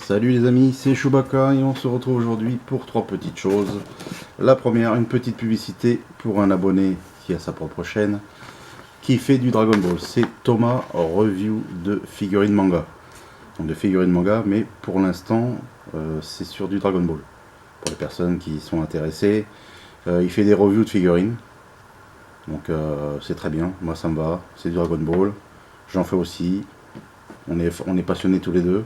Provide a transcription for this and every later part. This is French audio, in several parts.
Salut les amis, c'est Chewbacca et on se retrouve aujourd'hui pour trois petites choses. La première, une petite publicité pour un abonné qui a sa propre chaîne, qui fait du Dragon Ball. C'est Thomas Review de figurines manga. Donc de figurines manga, mais pour l'instant, c'est sur du Dragon Ball. Pour les personnes qui sont intéressées, il fait des reviews de figurines. Donc c'est très bien, moi ça me va, c'est du Dragon Ball. J'en fais aussi, on est passionnés tous les deux.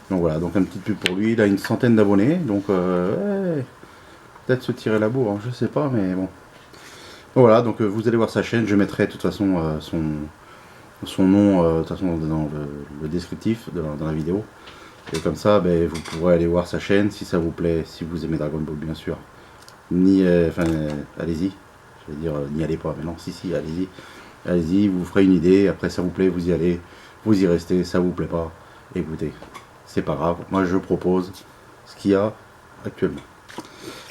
Donc voilà, donc un petit pub pour lui, il a une centaine d'abonnés, donc peut-être se tirer la bourre, hein, je sais pas, mais bon. Donc voilà, donc vous allez voir sa chaîne, je mettrai de toute façon son nom de toute façon dans le descriptif dans la vidéo. Et comme ça, ben, vous pourrez aller voir sa chaîne si ça vous plaît, si vous aimez Dragon Ball bien sûr. Allez-y, je vais dire n'y allez pas, mais non, si, allez-y. Allez-y, vous ferez une idée, après ça vous plaît, vous y allez, vous y restez, ça vous plaît pas, écoutez. C'est pas grave, moi je propose ce qu'il y a actuellement.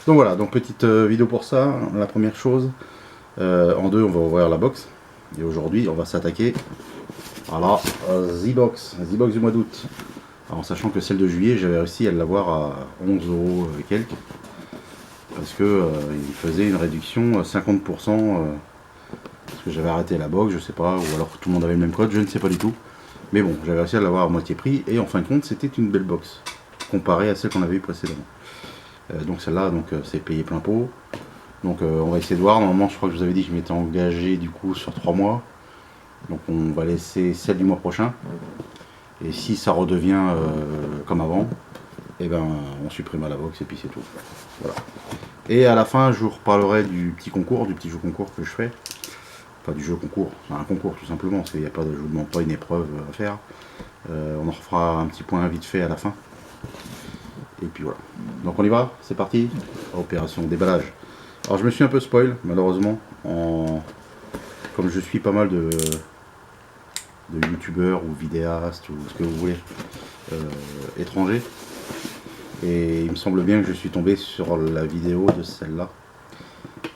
Donc voilà, donc petite vidéo pour ça, la première chose. En deux, on va ouvrir la box. Et aujourd'hui, on va s'attaquer à la Z-Box du mois d'août. En sachant que celle de juillet, j'avais réussi à l'avoir à 11 € et quelques. Parce que il faisait une réduction 50%. Parce que j'avais arrêté la box, je sais pas, ou alors tout le monde avait le même code, je ne sais pas du tout. Mais bon, j'avais réussi à l'avoir à moitié prix et en fin de compte c'était une belle box comparée à celle qu'on avait eu précédemment. Donc celle-là, c'est payé plein pot. Donc on va essayer de voir. Normalement, je crois que je vous avais dit que je m'étais engagé du coup sur 3 mois. Donc on va laisser celle du mois prochain. Et si ça redevient comme avant, et ben on supprime la box et puis c'est tout. Voilà. Et à la fin, je vous reparlerai du petit jeu concours que je fais. Pas du jeu concours, c'est un concours tout simplement, parce qu'il n'y a pas de, je vous demande pas une épreuve à faire. On en refera un petit point vite fait à la fin. Et puis voilà. Donc on y va, c'est parti. Opération déballage. Alors je me suis un peu spoil, malheureusement, comme je suis pas mal de youtubeurs ou vidéastes ou ce que vous voulez étrangers. Et il me semble bien que je suis tombé sur la vidéo de celle-là,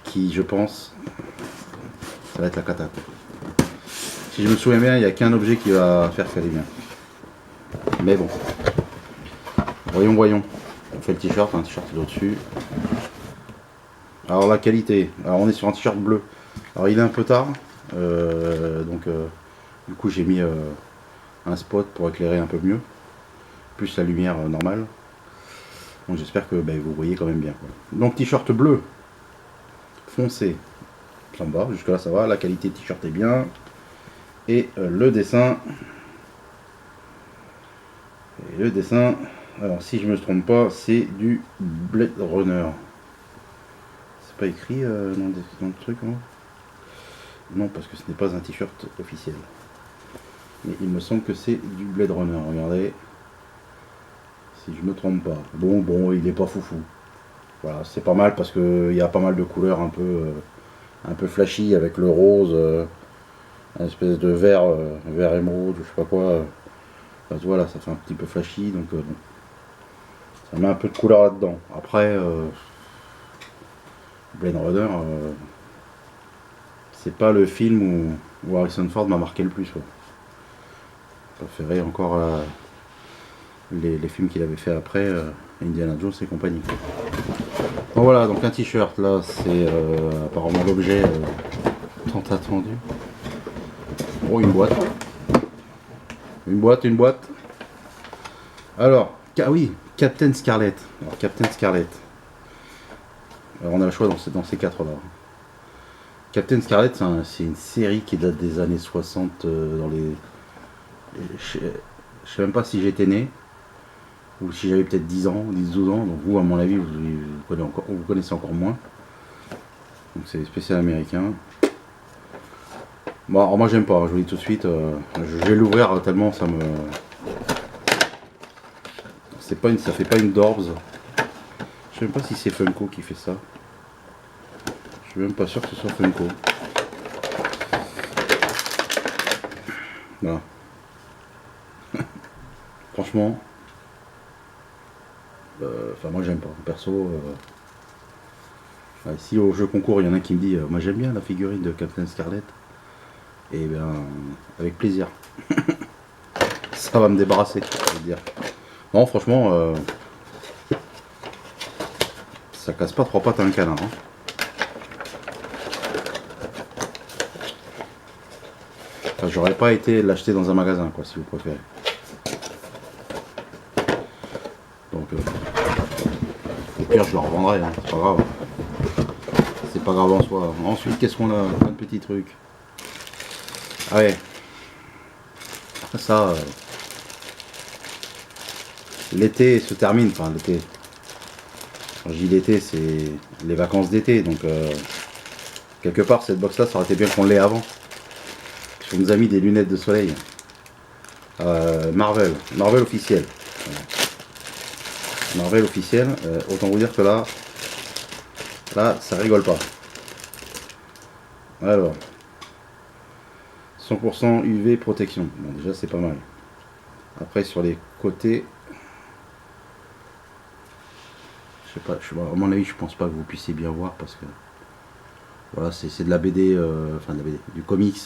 qui je pense ça va être la cata. Si je me souviens bien, il n'y a qu'un objet qui va faire qu'elle est bien. Mais bon. Voyons. On fait le t-shirt, un t-shirt au-dessus. Alors la qualité. Alors on est sur un t-shirt bleu. Alors il est un peu tard. Du coup j'ai mis un spot pour éclairer un peu mieux. Plus la lumière normale. Donc j'espère que vous voyez quand même bien. Donc t-shirt bleu. Foncé. Ça me va, jusque là ça va, la qualité de t-shirt est bien. Et le dessin, alors si je me trompe pas, c'est du Blade Runner. C'est pas écrit dans le truc, hein. Non, parce que ce n'est pas un t-shirt officiel. Mais il me semble que c'est du Blade Runner, regardez. Si je me trompe pas. Bon, il est pas foufou. Voilà, c'est pas mal parce qu'il y a pas mal de couleurs un peu flashy avec le rose, une espèce de vert émeraude, je sais pas quoi. Voilà, ça fait un petit peu flashy, donc bon. Ça met un peu de couleur là-dedans. Après, Blade Runner, c'est pas le film où Harrison Ford m'a marqué le plus. Je préférais encore les films qu'il avait fait après, Indiana Jones et compagnie. Bon voilà, donc un t-shirt là, c'est apparemment l'objet tant attendu. Oh, une boîte. Alors, oui, Captain Scarlet. Alors Captain Scarlet. Alors on a le choix dans ces quatre là. Captain Scarlet, c'est une série qui date des années 60 je sais même pas si j'étais né. Ou si j'avais peut-être 10 ans, 10-12 ans, donc vous à mon avis vous connaissez encore moins. Donc c'est spécial américain. Bon alors moi j'aime pas, je vous dis tout de suite, je vais l'ouvrir tellement ça me. Ça fait pas une Dorbs. Je sais même pas si c'est Funko qui fait ça. Je suis même pas sûr que ce soit Funko. Voilà. Franchement. Moi j'aime pas, perso. Si au jeu concours il y en a qui me dit moi j'aime bien la figurine de Captain Scarlet, et bien avec plaisir. Ça va me débarrasser, je veux dire. Non, franchement, ça casse pas trois pattes à un canard. Hein. Enfin, j'aurais pas été l'acheter dans un magasin, quoi, si vous préférez. Donc, au pire, je le revendrai, hein, c'est pas grave. C'est pas grave en soi. Ensuite, qu'est-ce qu'on a? Plein de petits trucs. Ah ouais. Ça, l'été se termine, enfin l'été. Quand je dis l'été, c'est les vacances d'été, donc quelque part cette box là, ça aurait été bien qu'on l'ait avant. On nous a mis des lunettes de soleil. Marvel officiel. Voilà. Marvel officiel, autant vous dire que là, ça rigole pas. Alors, 100% UV protection. Bon, déjà c'est pas mal. Après sur les côtés, je sais pas, à mon avis, je pense pas que vous puissiez bien voir parce que voilà, c'est de la BD, enfin de la BD, du comics.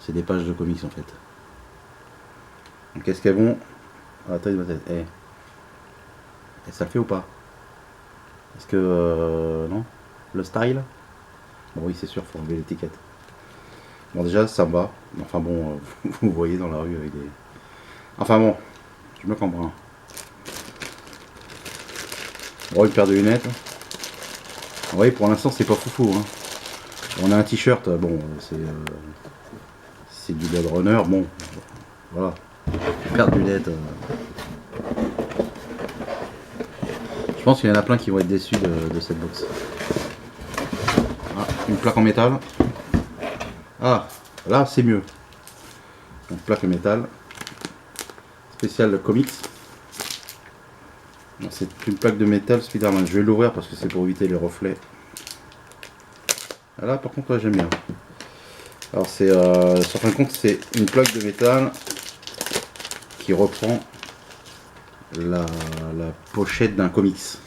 C'est des pages de comics en fait. Donc est-ce qu'elles vont à la taille de ma tête? Et ça le fait ou pas? Est-ce que non? Le style? Bon oui c'est sûr, faut enlever l'étiquette. Bon déjà ça me va. Enfin bon, vous voyez dans la rue avec des. Enfin bon, je me comprends. Bon, une paire de lunettes. Vous voyez, pour l'instant c'est pas foufou. Hein. On a un t-shirt, bon c'est du Blade Runner, bon voilà. Une paire de lunettes. Je pense qu'il y en a plein qui vont être déçus de cette box. Ah, une plaque en métal. Ah, là c'est mieux. Donc plaque en métal. Spécial comics. C'est une plaque de métal Spider-Man. Je vais l'ouvrir parce que c'est pour éviter les reflets. Là par contre, j'aime bien. Alors c'est sur fin de compte, c'est une plaque de métal qui reprend la pochette d'un comics.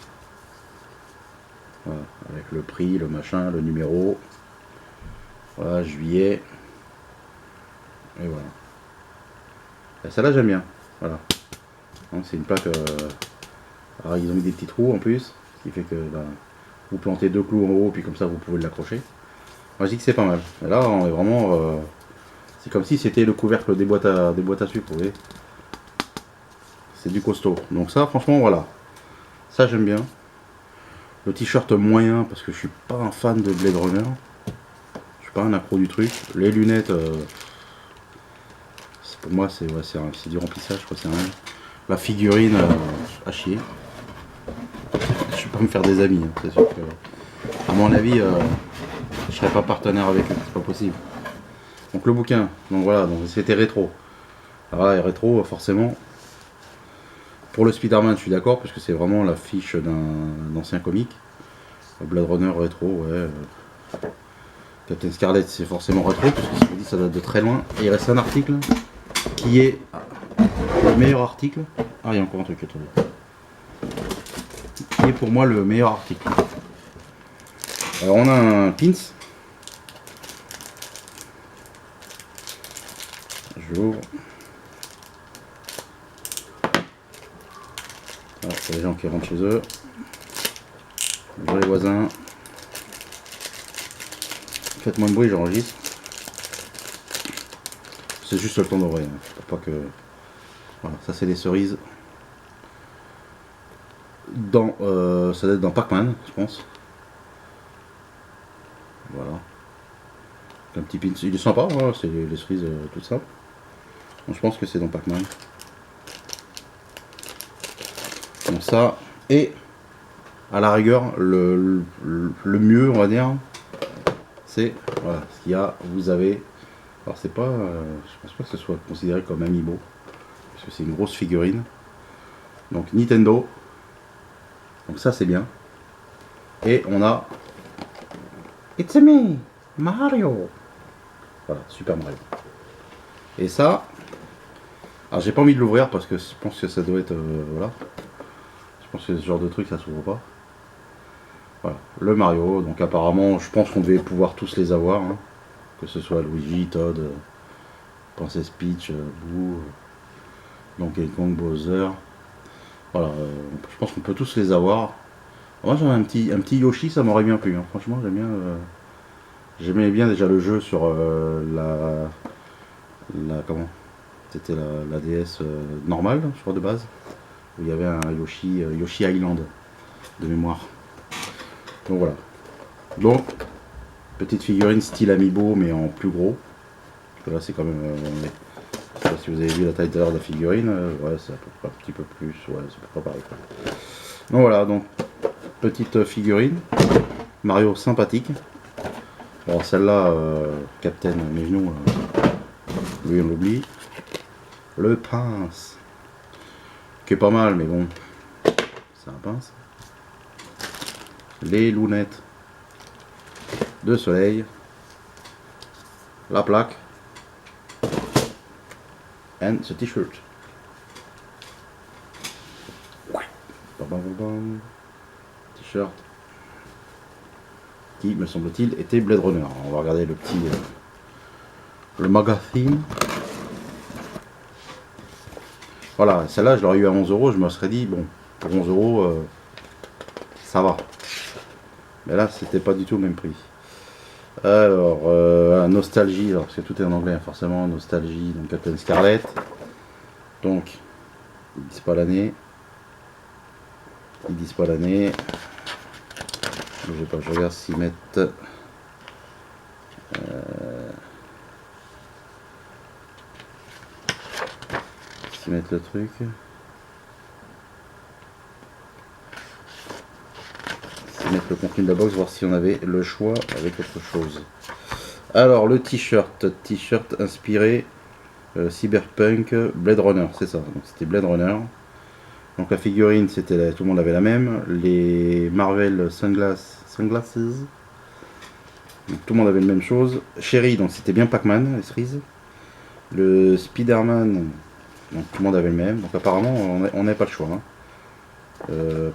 Voilà, avec le prix, le machin, le numéro. Voilà, juillet. Et voilà. Et celle-là j'aime bien. Voilà. C'est une plaque. Alors ils ont mis des petits trous en plus, ce qui fait que vous plantez deux clous en haut, puis comme ça vous pouvez l'accrocher. Moi je dis que c'est pas mal. Et là on est vraiment. C'est comme si c'était le couvercle des boîtes à sucre, vous voyez. C'est du costaud. Donc ça franchement voilà. Ça j'aime bien. Le t-shirt moyen parce que je suis pas un fan de Blade Runner. Je suis pas un accro du truc. Les lunettes, pour moi c'est du remplissage, je crois c'est rien. La figurine à chier. Je vais pas me faire des amis, hein. C'est sûr que à mon avis je serais pas partenaire avec eux, c'est pas possible. Donc le bouquin, donc voilà, donc c'était rétro. Alors là, rétro forcément. Pour le Spider-Man, je suis d'accord, parce que c'est vraiment la fiche d'un ancien comic. Blade Runner rétro, ouais. Captain Scarlet, c'est forcément rétro, parce que je me dis ça date de très loin. Et il reste un article qui est le meilleur article. Ah, il y a encore un truc autour. Qui est pour moi le meilleur article. Alors on a un pins. J'ouvre. Alors, pour les gens qui rentrent chez eux. Bonjour les voisins. Faites moins de bruit, j'enregistre. C'est juste le temps d'oreille, hein, pour pas que. Voilà, ça c'est des cerises. Ça doit être dans Pac-Man, je pense. Voilà. Un petit pin. Il est sympa, voilà, c'est les cerises toutes simples. Donc, je pense que c'est dans Pac-Man. Donc ça, et à la rigueur, le mieux, on va dire, c'est voilà, ce qu'il y a. Vous avez, alors c'est pas, je pense pas que ce soit considéré comme amiibo, parce que c'est une grosse figurine. Donc Nintendo. Donc ça c'est bien. Et on a It's me, Mario. Voilà, Super Mario. Et ça, alors j'ai pas envie de l'ouvrir parce que je pense que ça doit être voilà. Je pense que ce genre de truc ça s'ouvre pas. Voilà, le Mario. Donc apparemment, je pense qu'on devait pouvoir tous les avoir, hein. Que ce soit Luigi, Todd, Princess Peach, Boo, Donkey Kong, Bowser. Voilà, je pense qu'on peut tous les avoir. Moi j'avais un petit Yoshi, ça m'aurait bien plu, hein. Franchement j'aime bien. J'aimais bien déjà le jeu sur comment c'était la DS normale, je crois de base, où il y avait un Yoshi Island de mémoire. Donc voilà. Donc petite figurine style Amiibo mais en plus gros. Parce que là c'est quand même. Je sais pas si vous avez vu la taille de la figurine, ouais c'est à peu près un petit peu plus, ouais c'est à peu près pareil. Donc voilà, donc petite figurine, Mario sympathique. Alors celle-là, Captain mes genoux, lui on l'oublie. Le pince, qui est pas mal, mais bon, c'est un pince. Les lunettes de soleil, la plaque, and ce t-shirt. T-shirt qui, me semble-t-il, était Blade Runner. On va regarder le petit le magazine. Voilà, celle-là, je l'aurais eu à 11 €, je me serais dit, bon, pour 11 €, ça va. Mais là, c'était pas du tout le même prix. Alors, Nostalgie, alors, parce que tout est en anglais, hein, forcément, Nostalgie, donc Captain Scarlet. Donc, ils disent pas l'année. Ils disent pas l'année. Je regarde s'ils mettent. S'ils mettent le truc. S'ils mettent le contenu de la box, voir si on avait le choix avec autre chose. Alors, le t-shirt inspiré Cyberpunk Blade Runner, c'est ça. Donc, c'était Blade Runner. Donc, la figurine, c'était tout le monde avait la même. Les Marvel Sunglasses. Donc, tout le monde avait la même chose. Sherry, donc c'était bien Pac-Man, les cerises. Le Spider-Man, donc tout le monde avait le même. Donc apparemment, on n'avait pas le choix. Hein.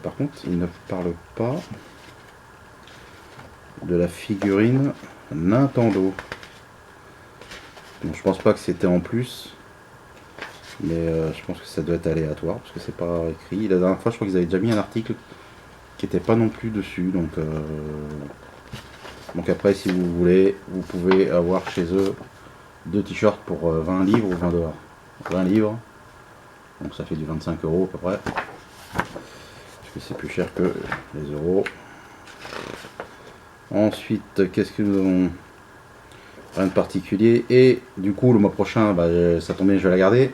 Par contre, il ne parle pas de la figurine Nintendo. Donc, je pense pas que c'était en plus. Mais je pense que ça doit être aléatoire, parce que c'est pas écrit. La dernière fois, je crois qu'ils avaient déjà mis un article qui n'était pas non plus dessus. Donc après, si vous voulez, vous pouvez avoir chez eux 2 t-shirts pour 20 livres ou 20 $. 20 livres, donc ça fait du 25 € à peu près. Parce que c'est plus cher que les euros. Ensuite, qu'est-ce que nous avons? Rien de particulier. Et du coup, le mois prochain, bah, ça tombe bien, je vais la garder.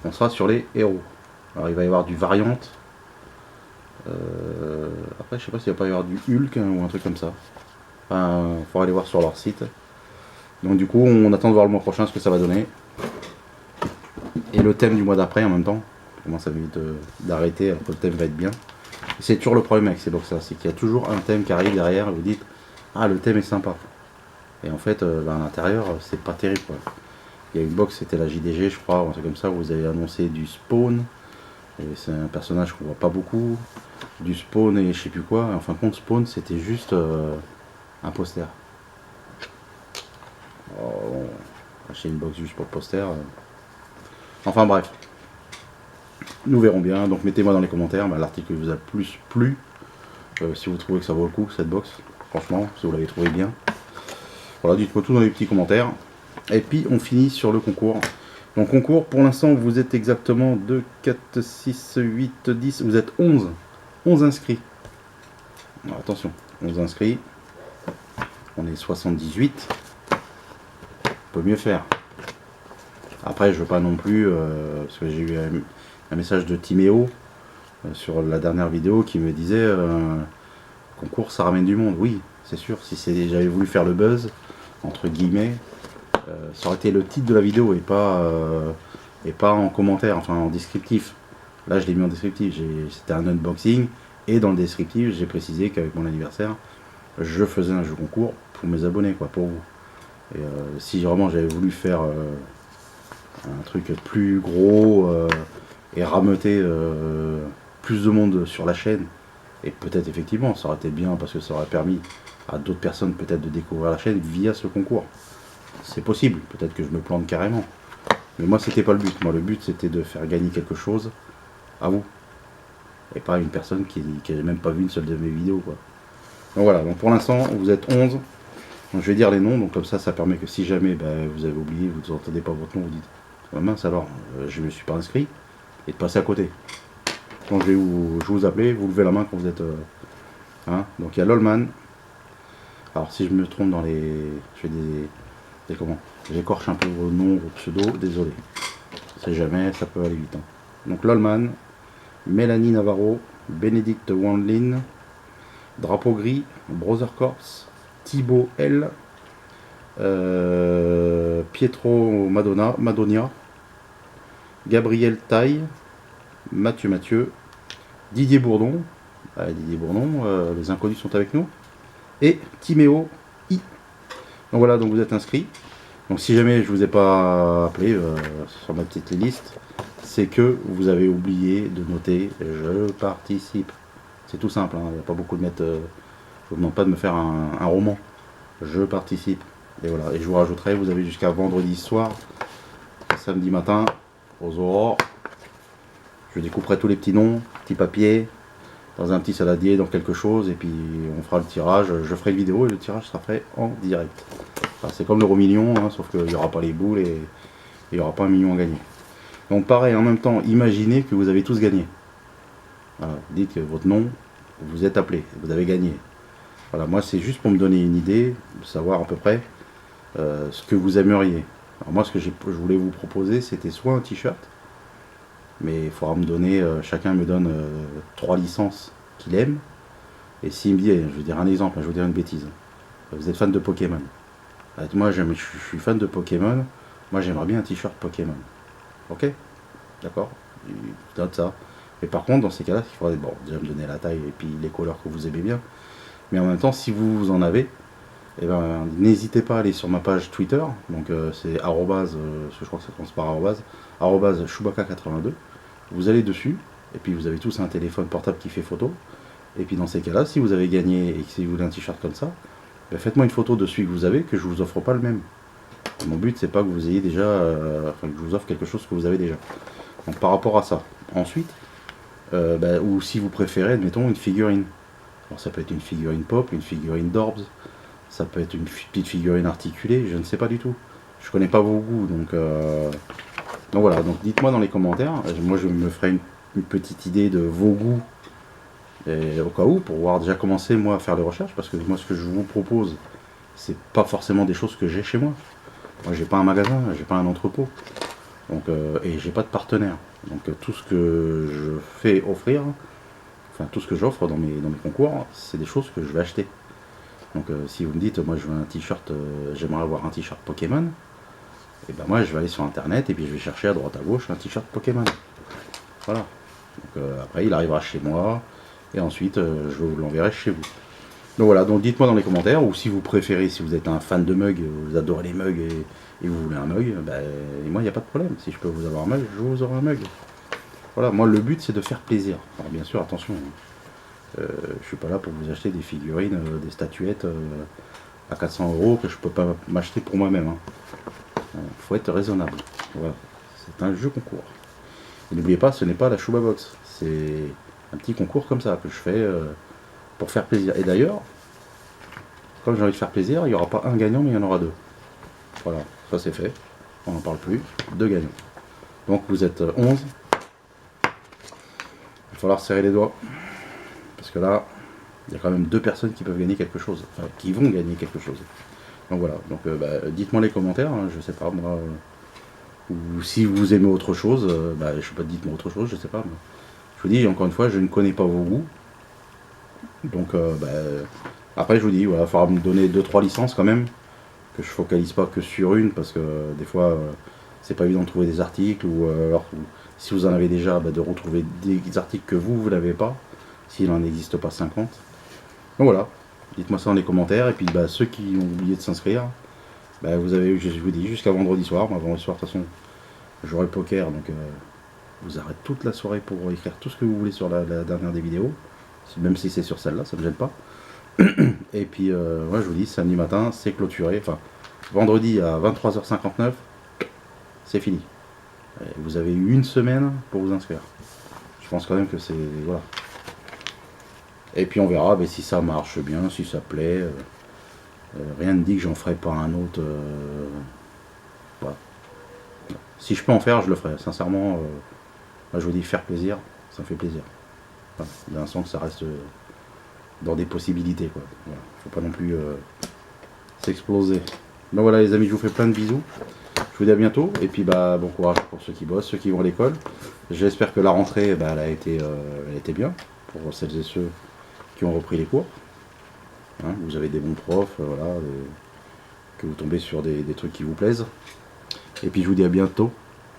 On sera sur les héros. Alors il va y avoir du variante. Après, je sais pas s'il va pas y avoir du Hulk hein, ou un truc comme ça. Enfin, il faudra aller voir sur leur site. Donc du coup, on attend de voir le mois prochain ce que ça va donner. Et le thème du mois d'après en même temps. Comment ça m'évite d'arrêter alors que le thème va être bien. C'est toujours le problème avec ces box là, c'est qu'il y a toujours un thème qui arrive derrière et vous dites ah le thème est sympa. Et en fait, à l'intérieur, c'est pas terrible quoi. Il y a une box, c'était la JDG je crois, ou un truc comme ça, où vous avez annoncé du Spawn. Et c'est un personnage qu'on voit pas beaucoup. Du Spawn et je sais plus quoi. En fin de compte, Spawn c'était juste un poster. Oh, acheter une box juste pour le poster. Enfin bref. Nous verrons bien. Donc mettez-moi dans les commentaires l'article vous a plus plu. Si vous trouvez que ça vaut le coup cette box. Franchement, si vous l'avez trouvé bien. Voilà, dites-moi tout dans les petits commentaires. Et puis on finit sur le concours. Donc concours, pour l'instant vous êtes exactement 2, 4, 6, 8, 10. Vous êtes 11. 11 inscrits. Alors, attention, 11 inscrits. On est 78. On peut mieux faire. Après je veux pas non plus. Parce que j'ai eu un message de Timéo sur la dernière vidéo qui me disait concours ça ramène du monde. Oui, c'est sûr, si j'avais voulu faire le buzz, entre guillemets, ça aurait été le titre de la vidéo et pas en commentaire, enfin en descriptif. Là je l'ai mis en descriptif, c'était un unboxing et dans le descriptif j'ai précisé qu'avec mon anniversaire je faisais un jeu concours pour mes abonnés, quoi, pour vous. Et si vraiment j'avais voulu faire un truc plus gros et rameuter plus de monde sur la chaîne, et peut-être effectivement ça aurait été bien parce que ça aurait permis à d'autres personnes peut-être de découvrir la chaîne via ce concours. C'est possible, peut-être que je me plante carrément. Mais moi c'était pas le but, moi le but c'était de faire gagner quelque chose à vous. et pas une personne qui n'a même pas vu une seule de mes vidéos, quoi. Donc voilà, donc pour l'instant vous êtes 11. Donc je vais dire les noms, donc comme ça permet que si jamais vous avez oublié, vous n'entendez pas votre nom, vous dites oh, mince alors, je ne me suis pas inscrit, et de passer à côté. Donc je vais vous appeler, vous levez la main quand vous êtes... hein. Donc il y a Lolman. Alors si je me trompe dans les... Je fais des comment, j'écorche un peu vos noms, vos pseudos, désolé. On sait jamais, ça peut aller vite. Hein. Donc Lolman, Mélanie Navarro, Bénédicte Wandlin, Drapeau Gris, Brother Corps, Thibaut L, Pietro Madonia, Gabriel Taille, Mathieu, Didier Bourdon, les inconnus sont avec nous, et Timéo I. Donc voilà, donc vous êtes inscrits. Donc si jamais je vous ai pas appelé sur ma petite liste, c'est que vous avez oublié de noter je participe. C'est tout simple, hein, il n'y a pas beaucoup de mettre. Je vous demande pas de me faire un roman. Je participe. Et voilà. Et je vous rajouterai, vous avez jusqu'à vendredi soir, samedi matin, aux aurores. Je découperai tous les petits noms, petits papiers, dans un petit saladier, dans quelque chose, et puis on fera le tirage. Je ferai une vidéo et le tirage sera fait en direct. Enfin, c'est comme l'euro million, hein, sauf qu'il n'y aura pas les boules et il n'y aura pas un million à gagner. Donc pareil, en même temps, imaginez que vous avez tous gagné. Voilà, dites que votre nom, vous êtes appelé, vous avez gagné. Voilà, moi c'est juste pour me donner une idée, de savoir à peu près ce que vous aimeriez. Alors moi ce que je voulais vous proposer, c'était soit un t-shirt, mais il faudra me donner, chacun me donne 3 licences qu'il aime. Et s'il me dit, je vais dire un exemple, je vais dire une bêtise. Vous êtes fan de Pokémon. Moi je suis fan de Pokémon, moi j'aimerais bien un t-shirt Pokémon. Ok? D'accord? Je note ça. Mais par contre, dans ces cas-là, il faudrait déjà me donner la taille et puis les couleurs que vous aimez bien. Mais en même temps, si vous en avez, eh ben, n'hésitez pas à aller sur ma page Twitter. Donc c'est arrobase, je crois que ça commence par arrobase Chewbacca82. Vous allez dessus, et puis vous avez tous un téléphone portable qui fait photo. Et puis dans ces cas-là, si vous avez gagné et que si vous voulez un t-shirt comme ça, ben faites-moi une photo de celui que vous avez, que je vous offre pas le même. Mon but, c'est pas que vous ayez déjà, que je vous offre quelque chose que vous avez déjà. Donc par rapport à ça. Ensuite, ou si vous préférez, admettons, une figurine. Alors ça peut être une figurine pop, une figurine d'Orbs, ça peut être une petite figurine articulée, je ne sais pas du tout. Je connais pas vos goûts, donc voilà. Donc dites-moi dans les commentaires. Moi, je me ferai une petite idée de vos goûts, et au cas où, pour pouvoir déjà commencer moi à faire les recherches, parce que moi, ce que je vous propose, c'est pas forcément des choses que j'ai chez moi. Moi, j'ai pas un magasin, j'ai pas un entrepôt, donc et j'ai pas de partenaire. Donc tout ce que je fais offrir, enfin tout ce que j'offre dans mes concours, c'est des choses que je vais acheter. Donc si vous me dites, moi je veux un t-shirt, j'aimerais avoir un t-shirt Pokémon, et ben moi je vais aller sur internet et puis je vais chercher à droite à gauche un t-shirt Pokémon. Voilà. Donc après il arrivera chez moi et ensuite je vous l'enverrai chez vous. Donc voilà, donc dites-moi dans les commentaires, ou si vous préférez, si vous êtes un fan de mugs, vous adorez les mugs et vous voulez un mug, et moi il n'y a pas de problème. Si je peux vous avoir un mug, je vous aurai un mug. Voilà, moi le but c'est de faire plaisir. Alors bien sûr, attention, je suis pas là pour vous acheter des figurines, des statuettes à 400 € que je peux pas m'acheter pour moi-même. Faut être raisonnable. Voilà, c'est un jeu concours. Et n'oubliez pas, ce n'est pas la Chouba Box, c'est un petit concours comme ça que je fais pour faire plaisir. Et d'ailleurs, comme j'ai envie de faire plaisir, il n'y aura pas un gagnant, mais il y en aura 2. Voilà, ça c'est fait. On n'en parle plus. 2 gagnants. Donc vous êtes 11. Il va falloir serrer les doigts. Parce que là, il y a quand même 2 personnes qui peuvent gagner quelque chose. Enfin, qui vont gagner quelque chose. Donc voilà. Donc dites-moi les commentaires. Hein, je sais pas, moi. Ou si vous aimez autre chose, je sais pas, dites-moi autre chose, je sais pas. Moi. Je vous dis, encore une fois, je ne connais pas vos goûts. Donc après je vous dis, voilà, il faudra me donner 2-3 licences quand même, que je focalise pas que sur une, parce que des fois c'est pas évident de trouver des articles, ou alors si vous en avez déjà, de retrouver des articles que vous n'avez pas, s'il n'en existe pas 50. Donc voilà, dites-moi ça dans les commentaires, et puis ceux qui ont oublié de s'inscrire, vous avez, je vous dis, jusqu'à vendredi soir. Moi, vendredi soir de toute façon j'aurai le poker, donc vous arrêtez toute la soirée pour écrire tout ce que vous voulez sur la dernière des vidéos. Même si c'est sur celle-là, ça ne me gêne pas. Et puis, je vous dis, samedi matin, c'est clôturé. Enfin, vendredi à 23h59, c'est fini. Et vous avez eu une semaine pour vous inscrire. Je pense quand même que c'est... Voilà. Et puis on verra si ça marche bien, si ça plaît. Rien ne dit que j'en ferai pas un autre. Voilà. Si je peux en faire, je le ferai. Sincèrement, moi, je vous dis faire plaisir, ça me fait plaisir. Voilà. D'un l'instant que ça reste dans des possibilités, quoi. Voilà. Faut pas non plus s'exploser. Donc voilà les amis, je vous fais plein de bisous. Je vous dis à bientôt. Et puis bon courage pour ceux qui bossent, ceux qui vont à l'école. J'espère que la rentrée, elle a été bien pour celles et ceux qui ont repris les cours. Hein, vous avez des bons profs, voilà, que vous tombez sur des trucs qui vous plaisent. Et puis je vous dis à bientôt.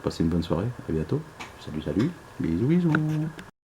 Passez une bonne soirée. À bientôt. Salut, salut. Bisous, bisous.